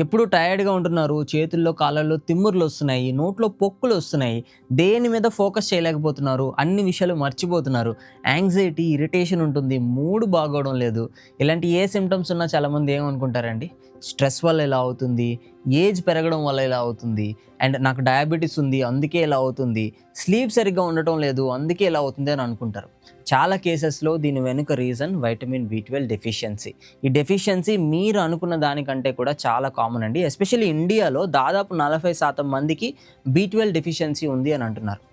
ఎప్పుడు టైర్డ్‌గా ఉంటున్నారు. చేతుల్లో, కాళ్ళల్లో తిమ్ముర్లు వస్తున్నాయి. నోట్లో పొక్కులు వస్తున్నాయి. దేని మీద ఫోకస్ చేయలేకపోతున్నారు. అన్ని విషయాలు మర్చిపోతున్నారు. యాంగ్జైటీ, ఇరిటేషన్ ఉంటుంది. మూడ్ బాగోవడం లేదు. ఇలాంటి ఏ సింప్టమ్స్ ఉన్నా చాలామంది ఏమనుకుంటారండి, స్ట్రెస్ వల్ల ఇలా అవుతుంది, ఏజ్ పెరగడం వల్ల ఇలా అవుతుంది, అండ్ నాకు డయాబెటిస్ ఉంది అందుకే ఇలా అవుతుంది, స్లీప్ సరిగ్గా ఉండటం లేదు అందుకే ఇలా అవుతుంది అని అనుకుంటారు. చాలా కేసెస్లో దీని వెనుక రీజన్ వైటమిన్ బి12 డెఫిషియన్సీ. ఈ డెఫిషియన్సీ మీరు అనుకున్న దానికంటే కూడా చాలా కామన్ అండి. ఎస్పెషల్లీ ఇండియాలో దాదాపు 40% మందికి బి12 డెఫిషియన్సీ ఉంది అని అంటున్నారు.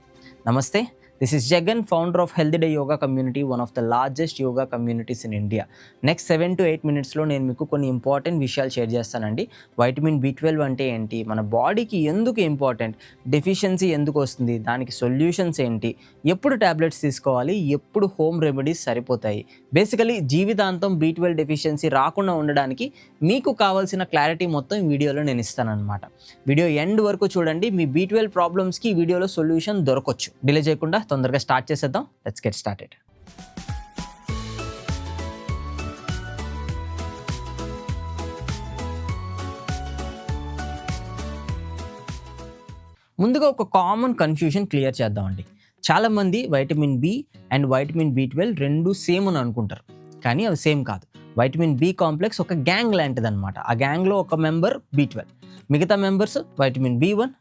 నమస్తే, this is Jagan, founder of healthy day yoga community, one of the largest yoga communities in India. Next 7 to 8 మినిట్స్లో నేను మీకు కొన్ని ఇంపార్టెంట్ విషయాలు షేర్ చేస్తానండి. వైటమిన్ బి12 అంటే ఏంటి, మన బాడీకి ఎందుకు ఇంపార్టెంట్, డెఫిషియన్సీ ఎందుకు వస్తుంది, దానికి సొల్యూషన్స్ ఏంటి, ఎప్పుడు ట్యాబ్లెట్స్ తీసుకోవాలి, ఎప్పుడు హోమ్ రెమెడీస్ సరిపోతాయి. బేసికలీ జీవితాంతం బి12 డెఫిషియన్సీ రాకుండా ఉండడానికి మీకు కావాల్సిన క్లారిటీ మొత్తం ఈ వీడియోలో నేను ఇస్తానన్నమాట. వీడియో ఎండ్ వరకు చూడండి. మీ బి12 ప్రాబ్లమ్స్కి ఈ వీడియోలో సొల్యూషన్ దొరకవచ్చు. డిలే చేయకుండా తొందరగా స్టార్ట్ చేసేద్దాం. Let's get started. ముందుగా ఒక కామన్ కన్ఫ్యూజన్ క్లియర్ చేద్దామండి. చాలామంది vitamin B and vitamin B12 రెండు సేమ్ అని అనుకుంటారు, కానీ అవి సేమ్ కాదు. వైటమిన్ బి కాంప్లెక్స్ ఒక గ్యాంగ్ లాంటిది అనమాట. ఆ గ్యాంగ్లో ఒక మెంబర్ బి12, మిగతా మెంబర్స్ వైటమిన్ బి1,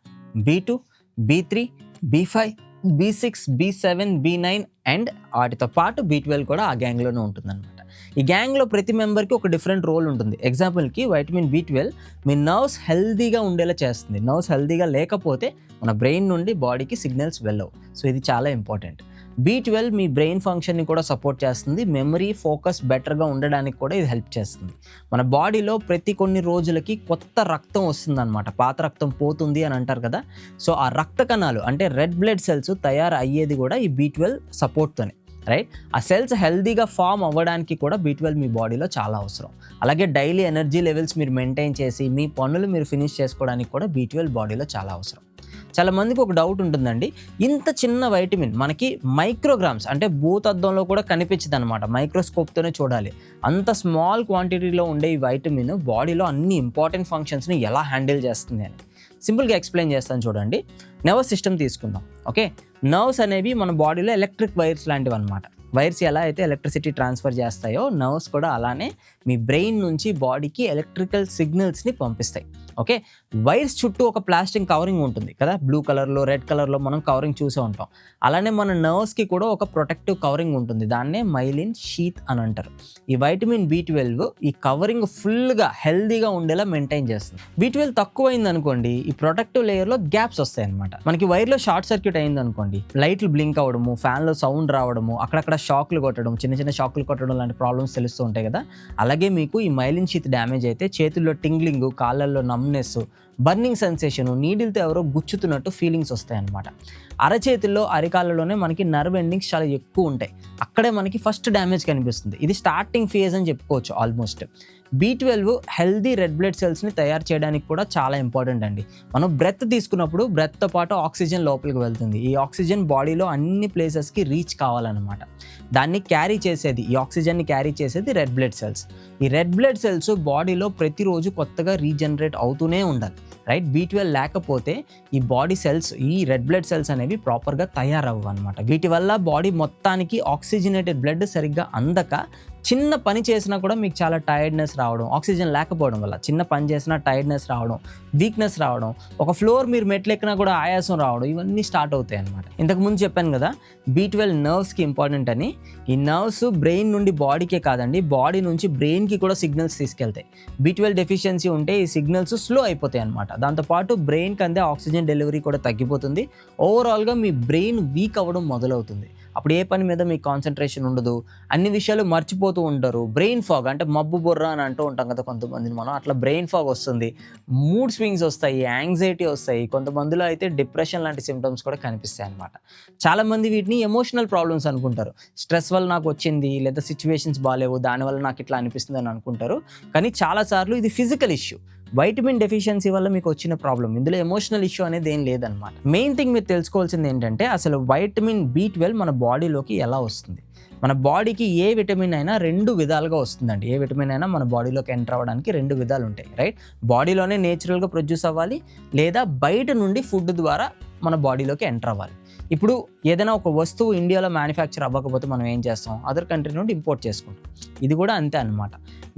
బి2, బి3, బి5, బి6, బి7, బి9 అండ్ వాటితో పాటు బి12 కూడా ఆ గ్యాంగ్లోనే ఉంటుందన్నమాట. ఈ గ్యాంగ్లో ప్రతి మెంబర్కి ఒక డిఫరెంట్ రోల్ ఉంటుంది. ఎగ్జాంపుల్కి వైటమిన్ బి12 మీ నర్వ్స్ హెల్తీగా ఉండేలా చేస్తుంది. నర్వ్స్ హెల్తీగా లేకపోతే మన బ్రెయిన్ నుండి బాడీకి సిగ్నల్స్ వెళ్ళవు. సో ఇది చాలా ఇంపార్టెంట్. బి12 మీ బ్రెయిన్ ఫంక్షన్ని కూడా సపోర్ట్ చేస్తుంది. మెమరీ, ఫోకస్ బెటర్గా ఉండడానికి కూడా ఇది హెల్ప్ చేస్తుంది. మన బాడీలో ప్రతి కొన్ని రోజులకి కొత్త రక్తం వస్తుందన్నమాట. పాత రక్తం పోతుంది అని అంటారు కదా. సో ఆ రక్త కణాలు అంటే రెడ్ బ్లడ్ సెల్స్ తయారు అయ్యేది కూడా ఈ బి12 సపోర్ట్తోనే, రైట్? ఆ సెల్స్ హెల్తీగా ఫామ్ అవ్వడానికి కూడా బి12 మీ బాడీలో చాలా అవసరం. అలాగే డైలీ ఎనర్జీ లెవెల్స్ మీరు మెయింటైన్ చేసి మీ పనులు మీరు ఫినిష్ చేసుకోవడానికి కూడా బి12 బాడీలో చాలా అవసరం. చాలా మందికి ఒక డౌట్ ఉంటుందండి, ఇంత చిన్న వైటమిన్ మనకి మైక్రోగ్రామ్స్ అంటే భూతద్దంలో కూడా కనిపించదు అనమాట, మైక్రోస్కోప్తోనే చూడాలి. అంత స్మాల్ క్వాంటిటీలో ఉండే ఈ వైటమిన్ బాడీలో అన్ని ఇంపార్టెంట్ ఫంక్షన్స్ని ఎలా హ్యాండిల్ చేస్తుంది అని సింపుల్గా ఎక్స్ప్లెయిన్ చేస్తాను చూడండి. నర్వస్ సిస్టమ్ తీసుకుందాం. ఓకే, నర్వ్స్ అనేవి మన బాడీలో ఎలక్ట్రిక్ వైర్స్ లాంటివి అనమాట. వైర్స్ ఎలా అయితే ఎలక్ట్రిసిటీ ట్రాన్స్ఫర్ చేస్తాయో నర్వ్స్ కూడా అలానే మీ బ్రెయిన్ నుంచి బాడీకి ఎలక్ట్రికల్ సిగ్నల్స్ని పంపిస్తాయి. ఓకే, వైర్స్ చుట్టూ ఒక ప్లాస్టిక్ కవరింగ్ ఉంటుంది కదా, బ్లూ కలర్లో, రెడ్ కలర్లో మనం కవరింగ్ చూసే ఉంటాం. అలానే మన నర్వ్స్కి కూడా ఒక ప్రొటెక్టివ్ కవరింగ్ ఉంటుంది, దాన్నే మైలిన్ షీత్ అని అంటారు. ఈ వైటమిన్ బి12 ఈ కవరింగ్ ఫుల్గా హెల్దీగా ఉండేలా మెయింటైన్ చేస్తుంది. బి12 తక్కువైంది అనుకోండి, ఈ ప్రొటెక్టివ్ లేయర్లో గ్యాప్స్ వస్తాయి అనమాట. మనకి వైర్లో షార్ట్ సర్క్యూట్ అయింది అనుకోండి, లైట్లు బ్లింక్ అవ్వడము, ఫ్యాన్లో సౌండ్ రావడము, అక్కడక్కడ షాక్లు కొట్టడం, చిన్న చిన్న షాక్లు కొట్టడం లాంటి ప్రాబ్లమ్స్ తెలుస్తూ ఉంటాయి కదా. అలాగే మీకు ఈ మైలిన్ షీత్ డ్యామేజ్ అయితే చేతుల్లో టింగ్లింగ్, కాళ్ళల్లో నమ్నెస్, బర్నింగ్ సెన్సేషన్, నీడిల్తో ఎవరో గుచ్చుతున్నట్టు ఫీలింగ్స్ వస్తాయి అన్నమాట. అరచేతుల్లో, అరికాళ్ళలోనే మనకి నర్వ్ ఎండింగ్స్ చాలా ఎక్కువ ఉంటాయి. అక్కడే మనకి ఫస్ట్ డ్యామేజ్ కనిపిస్తుంది. ఇది స్టార్టింగ్ ఫేజ్ అని చెప్పుకోవచ్చు ఆల్మోస్ట్. బి12 హెల్దీ రెడ్ బ్లడ్ సెల్స్ని తయారు చేయడానికి కూడా చాలా ఇంపార్టెంట్ అండి. మనం బ్రెత్ తీసుకున్నప్పుడు బ్రెత్తో పాటు ఆక్సిజన్ లోపలికి వెళ్తుంది. ఈ ఆక్సిజన్ బాడీలో అన్ని ప్లేసెస్కి రీచ్ కావాలన్నమాట. దాన్ని క్యారీ చేసేది, ఈ ఆక్సిజన్ని క్యారీ చేసేది రెడ్ బ్లడ్ సెల్స్. ఈ రెడ్ బ్లడ్ సెల్స్ బాడీలో ప్రతిరోజు కొత్తగా రీజనరేట్ అవుతూనే ఉండాలి, రైట్? బి12 లేకపోతే ఈ బాడీ సెల్స్, ఈ రెడ్ బ్లడ్ సెల్స్ అనేవి ప్రాపర్గా తయారవ్వవు అనమాట. వీటి వల్ల బాడీ మొత్తానికి ఆక్సిజనేటెడ్ బ్లడ్ సరిగ్గా అందక చిన్న పని చేసినా కూడా మీకు చాలా టైర్డ్నెస్ రావడం, ఆక్సిజన్ లేకపోవడం వల్ల చిన్న పని చేసినా టైర్డ్నెస్ రావడం, వీక్నెస్ రావడం, ఒక ఫ్లోర్ మీరు మెట్లు ఎక్కినా కూడా ఆయాసం రావడం, ఇవన్నీ స్టార్ట్ అవుతాయి అనమాట. ఇంతకుముందు చెప్పాను కదా బి12 నర్వ్స్కి ఇంపార్టెంట్ అని. ఈ నర్వ్స్ బ్రెయిన్ నుండి బాడీకే కాదండి, బాడీ నుంచి బ్రెయిన్కి కూడా సిగ్నల్స్ తీసుకెళ్తాయి. బి12 డెఫిషియన్సీ ఉంటే ఈ సిగ్నల్స్ స్లో అయిపోతాయి అనమాట. దాంతోపాటు బ్రెయిన్కి అందే ఆక్సిజన్ డెలివరీ కూడా తగ్గిపోతుంది. ఓవరాల్గా మీ బ్రెయిన్ వీక్ అవ్వడం మొదలవుతుంది. అప్పుడు ఏ పని మీద మీకు కాన్సన్ట్రేషన్ ఉండదు, అన్ని విషయాలు మర్చిపోతూ ఉంటారు. బ్రెయిన్ ఫాగ్ అంటే మబ్బు బుర్ర అని అంటూ ఉంటాం కదా కొంతమందిని మనం, అట్లా బ్రెయిన్ ఫాగ్ వస్తుంది, మూడ్ స్వింగ్స్ వస్తాయి, యాంగ్జైటీ వస్తాయి. కొంతమందిలో అయితే డిప్రెషన్ లాంటి సిమ్టమ్స్ కూడా కనిపిస్తాయి అనమాట. చాలామంది వీటిని ఎమోషనల్ ప్రాబ్లమ్స్ అనుకుంటారు. స్ట్రెస్ వల్ల నాకు వచ్చింది, లేదా సిచ్యువేషన్స్ బాగాలేవు దానివల్ల నాకు ఇట్లా అనిపిస్తుంది అని అనుకుంటారు. కానీ చాలాసార్లు ఇది ఫిజికల్ ఇష్యూ. వైటమిన్ డెఫిషియన్సీ వల్ల మీకు వచ్చిన ప్రాబ్లం, ఇందులో ఎమోషనల్ ఇష్యూ అనేది ఏం లేదనమాట. మెయిన్ థింగ్ మీరు తెలుసుకోవాల్సింది ఏంటంటే అసలు వైటమిన్ B12 మన బాడీలోకి ఎలా వస్తుంది. మన బాడీకి ఏ విటమిన్ అయినా 2 విధాలుగా వస్తుందండి. ఏ విటమిన్ అయినా మన బాడీలోకి ఎంటర్ అవ్వడానికి 2 విధాలు ఉంటాయి, రైట్? బాడీలోనే నేచురల్గా ప్రొడ్యూస్ అవ్వాలి, లేదా బయట నుండి ఫుడ్ ద్వారా మన బాడీలోకి ఎంటర్ అవ్వాలి. ఇప్పుడు ఏదైనా ఒక వస్తువు ఇండియాలో మ్యానుఫ్యాక్చర్ అవ్వకపోతే మనం ఏం చేస్తాం, అదర్ కంట్రీ నుండి ఇంపోర్ట్ చేసుకుంటాం. ఇది కూడా అంతే అనమాట.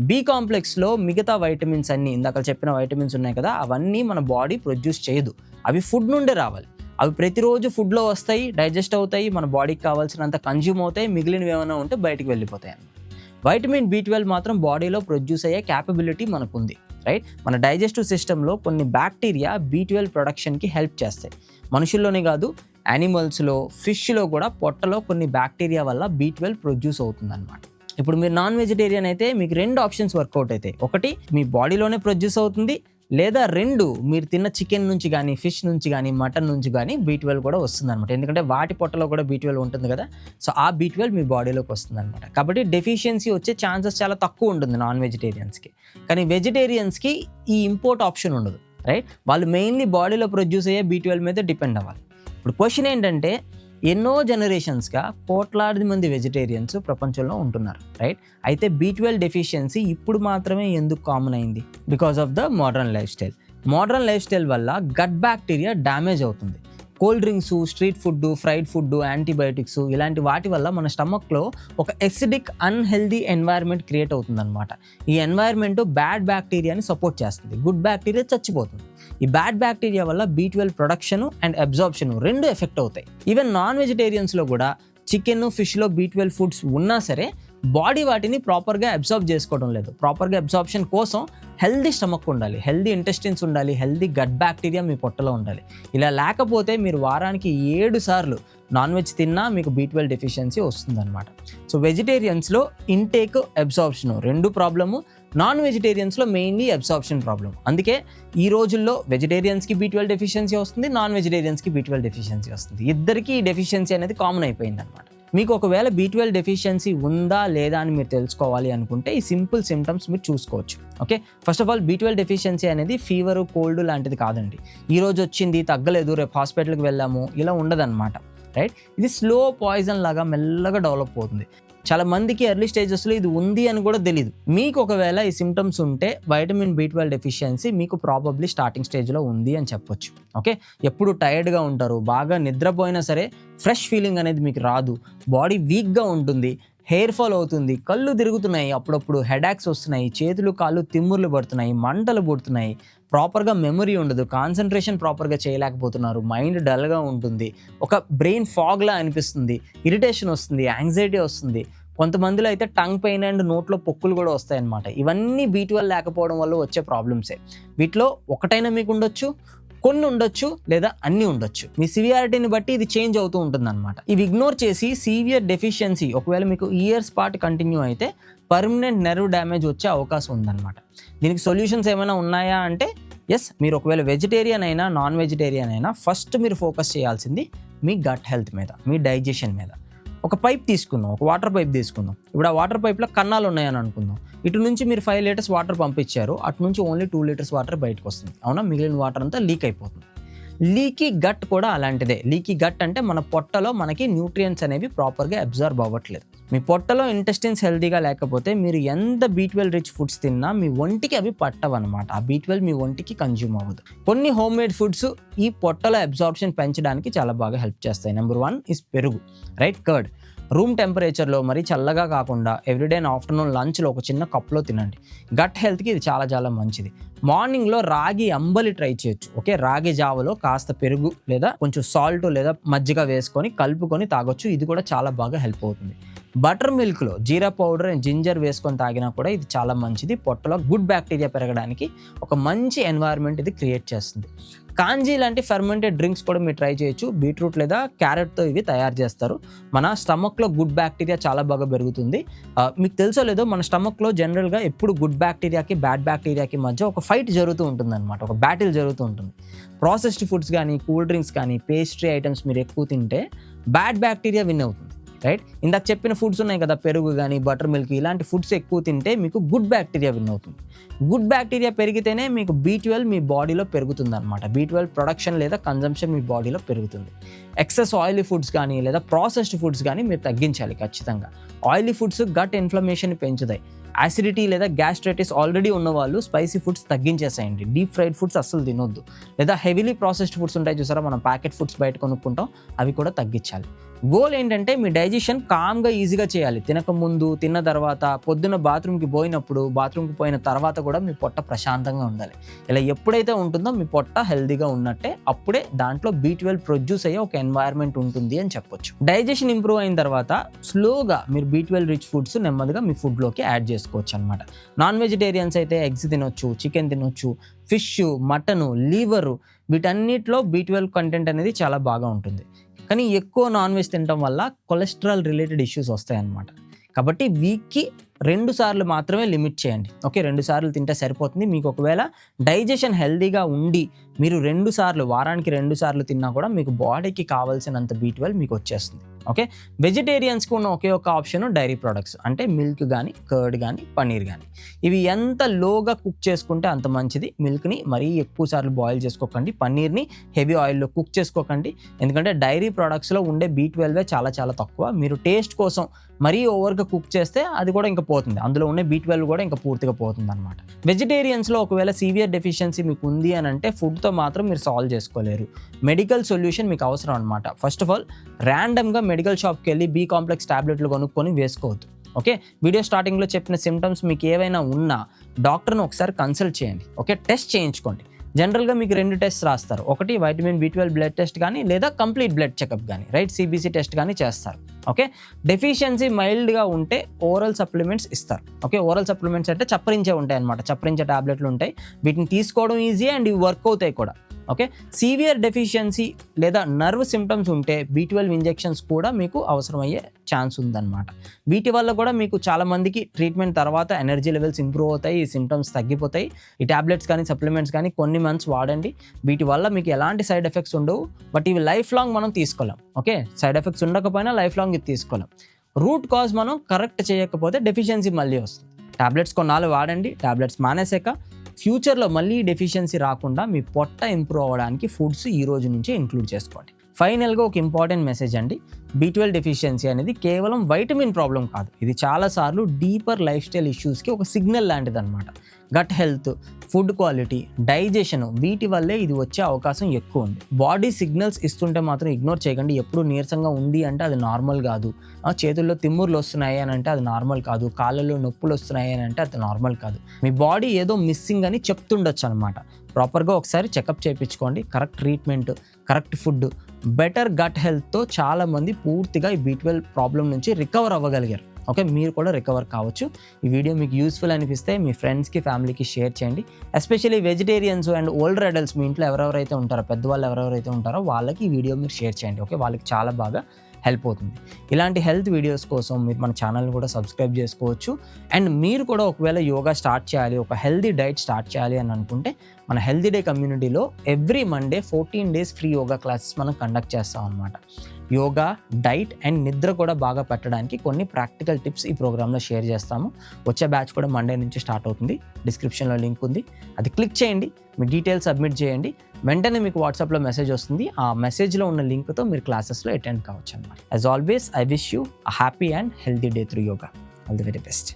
B కాంప్లెక్స్లో మిగతా వైటమిన్స్ అన్నీ, ఇందాక చెప్పిన వైటమిన్స్ ఉన్నాయి కదా, అవన్నీ మన బాడీ ప్రొడ్యూస్ చేయదు. అవి ఫుడ్ నుండే రావాలి. అవి ప్రతిరోజు ఫుడ్లో వస్తాయి, డైజెస్ట్ అవుతాయి, మన బాడీకి కావాల్సినంత కన్జ్యూమ్ అవుతాయి, మిగిలినవి ఏమైనా ఉంటే బయటికి వెళ్ళిపోతాయి అన్నమాట. వైటమిన్ B12 మాత్రం బాడీలో ప్రొడ్యూస్ అయ్యే క్యాపబిలిటీ మనకుంది, రైట్? మన డైజెస్టివ్ సిస్టంలో కొన్ని బ్యాక్టీరియా B12 ప్రొడక్షన్కి హెల్ప్ చేస్తాయి. మనుషుల్లోనే కాదు, యానిమల్స్లో, ఫిష్లో కూడా పొట్టలో కొన్ని బ్యాక్టీరియా వల్ల B12 ప్రొడ్యూస్ అవుతుందన్నమాట. ఇప్పుడు మీరు నాన్ వెజిటేరియన్ అయితే మీకు 2 ఆప్షన్స్ వర్కౌట్ అవుతాయి. ఒకటి మీ బాడీలోనే ప్రొడ్యూస్ అవుతుంది, లేదా 2 మీరు తిన్న చికెన్ నుంచి కానీ, ఫిష్ నుంచి కానీ, మటన్ నుంచి కానీ B12 కూడా వస్తుంది అనమాట. ఎందుకంటే వాటి పొట్టలో కూడా B12 ఉంటుంది కదా, సో ఆ B12 మీ బాడీలోకి వస్తుంది అనమాట. కాబట్టి డెఫిషియన్సీ వచ్చే ఛాన్సెస్ చాలా తక్కువ ఉంటుంది నాన్ వెజిటేరియన్స్కి. కానీ వెజిటేరియన్స్కి ఈ ఇంపోర్ట్ ఆప్షన్ ఉండదు, రైట్? వాళ్ళు మెయిన్లీ బాడీలో ప్రొడ్యూస్ అయ్యే B12 మీద డిపెండ్ అవ్వాలి. ఇప్పుడు క్వశ్చన్ ఏంటంటే, ఎన్నో జనరేషన్స్గా కోట్లాది మంది వెజిటేరియన్స్ ప్రపంచంలో ఉంటున్నారు, రైట్? అయితే B12 డెఫిషియన్సీ ఇప్పుడు మాత్రమే ఎందుకు కామన్ అయింది? Because of the modern life style. Modern life style వల్ల గట్ బ్యాక్టీరియా డ్యామేజ్ అవుతుంది. Cold drinks, street food, fried food, antibiotics ఇలాంటి వాటి వల్ల మన స్టమక్లో ఒక ఎసిడిక్ అన్హెల్దీ ఎన్వైర్న్మెంట్ క్రియేట్ అవుతుందన్నమాట. ఈ ఎన్వైర్న్మెంట్ బ్యాడ్ బ్యాక్టీరియాని సపోర్ట్ చేస్తుంది, గుడ్ బ్యాక్టీరియా చచ్చిపోతుంది. ఈ బ్యాడ్ బ్యాక్టీరియా వల్ల B12 production and absorption 2 effect అవుతాయి. ఈవెన్ నాన్ వెజిటేరియన్స్లో కూడా చికెన్, ఫిష్లో B12 ఫుడ్స్ ఉన్నా సరే బాడీ వాటిని ప్రాపర్గా అబ్జార్బ్ చేసుకోవడం లేదు. ప్రాపర్గా అబ్జార్ప్షన్ కోసం హెల్దీ స్టమక్ ఉండాలి, హెల్దీ ఇంటెస్టిన్స్ ఉండాలి, హెల్దీ గట్ బ్యాక్టీరియా మీ పొట్టలో ఉండాలి. ఇలా లేకపోతే మీరు వారానికి 7 సార్లు నాన్ వెజ్ తిన్నా మీకు B12 డెఫిషియన్సీ వస్తుందన్నమాట. సో వెజిటేరియన్స్లో ఇంటేక్, అబ్జార్ప్షన్ 2 ప్రాబ్లము, నాన్ వెజిటేరియన్స్లో మెయిన్లీ అబ్జార్ప్షన్ ప్రాబ్లం. అందుకే ఈ రోజుల్లో వెజిటేరియన్స్కి B12 డెఫిషియన్సీ వస్తుంది, నాన్ వెజిటేరియన్స్కి B12 డెఫిషియన్సీ వస్తుంది. ఇద్దరికీ ఈ డెఫిషియన్సీ అనేది కామన్ అయిపోయింది అనమాట. మీకు ఒకవేళ B12 డెఫిషియన్సీ ఉందా లేదా అని మీరు తెలుసుకోవాలి అనుకుంటే ఈ సింపుల్ సిమ్టమ్స్ మీరు చూసుకోవచ్చు. Okay, first of all B12 deficiency అనేది ఫీవరు, కోల్డ్ లాంటిది కాదండి. ఈ రోజు వచ్చింది, తగ్గలేదు, రేపు హాస్పిటల్కి వెళ్ళాము, ఇలా ఉండదన్నమాట, రైట్? ఇది స్లో పాయిజన్ లాగా మెల్లగా డెవలప్ అవుతుంది. చాలా మందికి ఎర్లీ స్టేజెస్లో ఇది ఉంది అని కూడా తెలియదు. మీకు ఒకవేళ ఈ సిమ్టమ్స్ ఉంటే వైటమిన్ B12 డెఫిషియన్సీ మీకు ప్రాబబ్లీ స్టార్టింగ్ స్టేజ్లో ఉంది అని చెప్పొచ్చు. ఓకే, ఎప్పుడు టైర్డ్గా ఉంటారు, బాగా నిద్రపోయినా సరే ఫ్రెష్ ఫీలింగ్ అనేది మీకు రాదు, బాడీ వీక్గా ఉంటుంది, హెయిర్ ఫాల్ అవుతుంది, కళ్ళు తిరుగుతున్నాయి, అప్పుడప్పుడు హెడాక్స్ వస్తున్నాయి, చేతులు కాళ్ళు తిమ్ముర్లు పడుతున్నాయి, మంటలు పుడుతున్నాయి, ప్రాపర్గా మెమరీ ఉండదు, కాన్సన్ట్రేషన్ ప్రాపర్గా చేయలేకపోతున్నారు, మైండ్ డల్గా ఉంటుంది, ఒక బ్రెయిన్ ఫాగ్లా అనిపిస్తుంది, ఇరిటేషన్ వస్తుంది, యాంగ్జైటీ వస్తుంది, కొంతమందిలో అయితే టంగ్ పెయిన్ అండ్ నోట్లో పొక్కులు కూడా వస్తాయన్నమాట. ఇవన్నీ B12 లేకపోవడం వల్ల వచ్చే ప్రాబ్లమ్సే. వీటిలో ఒకటైనా మీకు ఉండొచ్చు, కొన్ని ఉండొచ్చు, లేదా అన్నీ ఉండొచ్చు. మీ సివియారిటీని బట్టి ఇది చేంజ్ అవుతూ ఉంటుంది అనమాట. ఇవి ఇగ్నోర్ చేసి సివియర్ డెఫిషియన్సీ ఒకవేళ మీకు ఇయర్స్ పాటు కంటిన్యూ అయితే పర్మనెంట్ నెర్వ్ డ్యామేజ్ వచ్చే అవకాశం ఉందన్నమాట. దీనికి సొల్యూషన్స్ ఏమైనా ఉన్నాయా అంటే ఎస్, మీరు ఒకవేళ వెజిటేరియన్ అయినా నాన్ వెజిటేరియన్ అయినా ఫస్ట్ మీరు ఫోకస్ చేయాల్సింది మీ గట్ హెల్త్ మీద, మీ డైజెషన్ మీద. ఒక పైప్ తీసుకుందాం, ఒక వాటర్ పైప్ తీసుకుందాం. ఇప్పుడు ఆ వాటర్ పైప్లో కన్నాలు ఉన్నాయని అనుకుందాం. ఇటు నుంచి మీరు 5 లీటర్స్ వాటర్ పంపించారు, అటు నుంచి ఓన్లీ 2 లీటర్స్ వాటర్ బయటకు వస్తుంది, అవునా? మిగిలిన వాటర్ అంతా లీక్ అయిపోతుంది. లీకీ గట్ కూడా అలాంటిదే. లీకీ గట్ అంటే మన పొట్టలో మనకి న్యూట్రియంట్స్ అనేవి ప్రాపర్గా అబ్జర్వ్ అవ్వట్లేదు. మీ పొట్టలో ఇంటెస్టిన్స్ హెల్తీగా లేకపోతే మీరు ఎంత B12 రిచ్ ఫుడ్స్ తిన్నా మీ ఒంటికి అవి పట్టవన్నమాట. ఆ B12 మీ ఒంటికి కన్జ్యూమ్ అవ్వదు. కొన్ని హోమ్ మేడ్ ఫుడ్స్ ఈ పొట్టలో అబ్జార్ప్షన్ పెంచడానికి చాలా బాగా హెల్ప్ చేస్తాయి. నెంబర్ 1 ఇస్ పెరుగు, రైట్? కర్డ్ రూమ్ టెంపరేచర్లో మరీ చల్లగా కాకుండా ఎవ్రీడే ఆఫ్టర్నూన్ లంచ్లో ఒక చిన్న కప్లో తినండి. గట్ హెల్త్కి ఇది చాలా చాలా మంచిది. మార్నింగ్లో రాగి అంబలి ట్రై చేయొచ్చు. ఓకే, రాగి జావలో కాస్త పెరుగు లేదా కొంచెం సాల్ట్ లేదా మజ్జిగ వేసుకొని కలుపుకొని తాగొచ్చు. ఇది కూడా చాలా బాగా హెల్ప్ అవుతుంది. బటర్ మిల్క్లో జీరా పౌడర్ అండ్ జింజర్ వేసుకొని తాగినా కూడా ఇది చాలా మంచిది. పొట్టలో గుడ్ బ్యాక్టీరియా పెరగడానికి ఒక మంచి ఎన్వైర్న్మెంట్ ఇది క్రియేట్ చేస్తుంది. కాంజీ లాంటి ఫెర్మెంటెడ్ డ్రింక్స్ కూడా మీరు ట్రై చేయొచ్చు. బీట్రూట్ లేదా క్యారెట్తో ఇవి తయారు చేస్తారు. మన స్టమక్లో గుడ్ బ్యాక్టీరియా చాలా బాగా పెరుగుతుంది. మీకు తెలుసో లేదో, మన స్టమక్లో జనరల్గా ఎప్పుడు గుడ్ బ్యాక్టీరియాకి బ్యాడ్ బ్యాక్టీరియాకి మధ్య ఒక ఫైట్ జరుగుతూ ఉంటుంది అనమాట, ఒక బ్యాటిల్ జరుగుతూ ఉంటుంది. ప్రాసెస్డ్ ఫుడ్స్ కానీ, కూల్ డ్రింక్స్ కానీ, పేస్ట్రీ ఐటమ్స్ మీరు ఎక్కువ తింటే బ్యాడ్ బ్యాక్టీరియా విన్ అవుతుంది, రైట్. ఇందాక చెప్పిన ఫుడ్స్ ఉన్నాయి కదా, పెరుగు కానీ బటర్ మిల్క్, ఇలాంటి ఫుడ్స్ ఎక్కువ తింటే మీకు గుడ్ బ్యాక్టీరియా విన్ అవుతుంది. గుడ్ బ్యాక్టీరియా పెరిగితేనే మీకు B12 మీ బాడీలో పెరుగుతుంది అనమాట. B12 ప్రొడక్షన్ లేదా కన్జంప్షన్ మీ బాడీలో పెరుగుతుంది. ఎక్సెస్ ఆయిలీ ఫుడ్స్ కానీ లేదా ప్రాసెస్డ్ ఫుడ్స్ కానీ మీరు తగ్గించాలి ఖచ్చితంగా. ఆయిలీ ఫుడ్స్ గట్ ఇన్ఫ్లమేషన్ పెంచుతాయి. యాసిడిటీ లేదా గ్యాస్ట్రైటిస్ ఆల్రెడీ ఉన్నవాళ్ళు స్పైసీ ఫుడ్స్ తగ్గించేసేయండి. డీప్ ఫ్రైడ్ ఫుడ్స్ అస్సలు తినొద్దు. లేదా హెవీలీ ప్రాసెస్డ్ ఫుడ్స్ ఉంటాయి చూసారా, మనం ప్యాకెట్ ఫుడ్స్ బయట కొనుక్కుంటాం, అవి కూడా తగ్గించాలి. గోల్ ఏంటంటే మీ డైజెషన్ కామ్గా ఈజీగా చేయాలి. తినక ముందు, తిన్న తర్వాత, పొద్దున్న బాత్రూమ్కి పోయినప్పుడు, బాత్రూమ్కి పోయిన తర్వాత కూడా మీ పొట్ట ప్రశాంతంగా ఉండాలి. ఇలా ఎప్పుడైతే ఉంటుందో మీ పొట్ట హెల్తీగా ఉన్నట్టే, అప్పుడే దాంట్లో B12 ప్రొడ్యూస్ అయ్యే ఒక ఎన్వైర్న్మెంట్ ఉంటుంది అని చెప్పొచ్చు. డైజెషన్ ఇంప్రూవ్ అయిన తర్వాత స్లోగా మీరు B12 రిచ్ ఫుడ్స్ నెమ్మదిగా మీ ఫుడ్లోకి యాడ్ చేసుకోవచ్చు అనమాట. నాన్ వెజిటేరియన్స్ అయితే ఎగ్స్ తినొచ్చు, చికెన్ తినొచ్చు, ఫిష్, మటను, లీవరు, వీటన్నిటిలో B12 కంటెంట్ అనేది చాలా బాగా ఉంటుంది. కానీ ఎక్కువ నాన్ వెజ్ తినడం వల్ల కొలెస్ట్రాల్ రిలేటెడ్ ఇష్యూస్ వస్తాయి అన్నమాట. కాబట్టి వీక్కి 2 సార్లు మాత్రమే లిమిట్ చేయండి. ఓకే, 2 సార్లు తింటే సరిపోతుంది. మీకు ఒకవేళ డైజెషన్ హెల్తీగా ఉండి మీరు 2 సార్లు, వారానికి 2 సార్లు తిన్నా కూడా మీకు బాడీకి కావాల్సినంత B12 మీకు వచ్చేస్తుంది. ఓకే, వెజిటేరియన్స్కి ఉన్న ఒకే ఒక ఆప్షన్ డైరీ ప్రొడక్ట్స్, అంటే మిల్క్ కానీ, కర్డ్ కానీ, పన్నీర్ కానీ. ఇవి ఎంత లోగా కుక్ చేసుకుంటే అంత మంచిది. మిల్క్ని మరీ ఎక్కువ సార్లు బాయిల్ చేసుకోకండి, పన్నీర్ని హెవీ ఆయిల్లో కుక్ చేసుకోకండి. ఎందుకంటే డైరీ ప్రొడక్ట్స్లో ఉండే B12 చాలా చాలా తక్కువ. మీరు టేస్ట్ కోసం మరీ ఓవర్గా కుక్ చేస్తే అది కూడా ఇంకా పోతుంది, అందులో ఉన్న B12 కూడా ఇంకా పూర్తిగా పోతుంది అనమాట. వెజిటేరియన్స్లో ఒకవేళ సివియర్ డెఫిషియన్సీ మీకు ఉంది అని అంటే ఫుడ్తో మాత్రం మీరు సాల్వ్ చేసుకోలేరు. మెడికల్ సొల్యూషన్ మీకు అవసరం అనమాట. ఫస్ట్ ఆఫ్ ఆల్ ర్యాండమ్గా మెడికల్ షాప్కి వెళ్ళి B కాంప్లెక్స్ టాబ్లెట్లు కొనుక్కొని వేసుకోవద్దు. ఓకే, వీడియో స్టార్టింగ్లో చెప్పిన సిమ్టమ్స్ మీకు ఏవైనా ఉన్నా డాక్టర్ని ఒకసారి కన్సల్ట్ చేయండి. ఓకే, టెస్ట్ చేయించుకోండి. జనరల్గా మీకు 2 టెస్ట్ రాస్తారు. ఒకటి వైటమిన్ B12 బ్లడ్ టెస్ట్ కానీ లేదా కంప్లీట్ బ్లడ్ చెకప్ కానీ, రైట్, CBC టెస్ట్ కానీ చేస్తారు. ఓకే, డెఫిషియన్సీ మైల్డ్గా ఉంటే ఓరల్ సప్లిమెంట్స్ ఇస్తారు. ఓకే, ఓరల్ సప్లిమెంట్స్ అంటే చప్పరించే ఉంటాయి అనమాట, చప్పరించే టాబ్లెట్లు ఉంటాయి. వీటిని తీసుకోవడం ఈజీ అండ్ ఇవి వర్క్ అవుతాయి కూడా. ఓకే, సివియర్ డెఫిషియన్సీ లేదా నర్వ్ సిమ్టమ్స్ ఉంటే B12 ఇంజెక్షన్స్ కూడా మీకు అవసరమయ్యే ఛాన్స్ ఉందన్నమాట. వీటి వల్ల కూడా మీకు చాలామందికి ట్రీట్మెంట్ తర్వాత ఎనర్జీ లెవెల్స్ ఇంప్రూవ్ అవుతాయి, ఈ సిమ్టమ్స్ తగ్గిపోతాయి. ఈ టాబ్లెట్స్ కానీ సప్లిమెంట్స్ కానీ కొన్ని మంత్స్ వాడండి. వీటి వల్ల మీకు ఎలాంటి సైడ్ ఎఫెక్ట్స్ ఉండవు, బట్ ఇవి లైఫ్ లాంగ్ మనం తీసుకోలేం. ఓకే, సైడ్ ఎఫెక్ట్స్ ఉండకపోయినా లైఫ్ లాంగ్ ఇది తీసుకోలేం. రూట్ కాజ్ మనం కరెక్ట్ చేయకపోతే డెఫిషియన్సీ మళ్ళీ వస్తుంది. టాబ్లెట్స్ కొన్నాళ్ళు వాడండి, టాబ్లెట్స్ మానేసాక ఫ్యూచర్లో మళ్ళీ డెఫిషియన్సీ రాకుండా మీ పొట్ట ఇంప్రూవ్ అవ్వడానికి ఫుడ్స్ ఈ రోజు నుంచే ఇంక్లూడ్ చేసుకోండి. ఫైనల్గా ఒక ఇంపార్టెంట్ మెసేజ్ అండి, B12 డెఫిషియన్సీ అనేది కేవలం వైటమిన్ ప్రాబ్లం కాదు, ఇది చాలాసార్లు డీపర్ లైఫ్ స్టైల్ ఇష్యూస్కి ఒక సిగ్నల్ లాంటిది అనమాట. Gut health, food quality, digestion, వీటి వల్లే ఇది వచ్చే అవకాశం ఎక్కువ ఉంది. బాడీ సిగ్నల్స్ ఇస్తుంటే మాత్రం ఇగ్నోర్ చేయకండి. ఎప్పుడు నీరసంగా ఉంది అంటే అది నార్మల్ కాదు, చేతుల్లో తిమ్ముర్లు వస్తున్నాయి అని అంటే అది నార్మల్ కాదు, కాళ్ళలో నొప్పులు వస్తున్నాయి అని అంటే అది నార్మల్ కాదు. మీ బాడీ ఏదో మిస్సింగ్ అని చెప్తుండొచ్చు అనమాట. ప్రాపర్గా ఒకసారి చెకప్ చేయించుకోండి. Correct treatment, correct food, better gut హెల్త్తో చాలామంది పూర్తిగా ఈ B12 ప్రాబ్లం నుంచి రికవర్ అవ్వగలిగారు. ఓకే, మీరు కూడా రికవర్ కావచ్చు. ఈ వీడియో మీకు యూస్ఫుల్ అనిపిస్తే మీ ఫ్రెండ్స్కి, ఫ్యామిలీకి షేర్ చేయండి. Especially vegetarians and older adults, మీ ఇంట్లో ఎవరెవరైతే ఉంటారో, పెద్దవాళ్ళు ఎవరెవరైతే ఉంటారో వాళ్ళకి ఈ వీడియో మీరు షేర్ చేయండి. ఓకే, వాళ్ళకి చాలా బాగా హెల్ప్ అవుతుంది. ఇలాంటి హెల్త్ వీడియోస్ కోసం మీరు మన ఛానల్ని కూడా సబ్స్క్రైబ్ చేసుకోవచ్చు. అండ్ మీరు కూడా ఒకవేళ యోగా స్టార్ట్ చేయాలి, ఒక హెల్తీ డైట్ స్టార్ట్ చేయాలి అని అనుకుంటే మన హెల్తీ డే కమ్యూనిటీలో every Monday 14 days free yoga classes మనం కండక్ట్ చేస్తాం అనమాట. యోగా, డైట్ అండ్ నిద్ర కూడా బాగా పెట్టడానికి కొన్ని ప్రాక్టికల్ టిప్స్ ఈ ప్రోగ్రాంలో షేర్ చేస్తాము. వచ్చే బ్యాచ్ కూడా మండే నుంచి స్టార్ట్ అవుతుంది. డిస్క్రిప్షన్లో లింక్ ఉంది, అది క్లిక్ చేయండి, మీ డీటెయిల్స్ సబ్మిట్ చేయండి, వెంటనే మీకు వాట్సాప్లో మెసేజ్ వస్తుంది. ఆ మెసేజ్లో ఉన్న లింక్తో మీరు క్లాసెస్లో అటెండ్ కావచ్చు అనమాట. As always, I wish you a happy and healthy day through yoga. All the very best.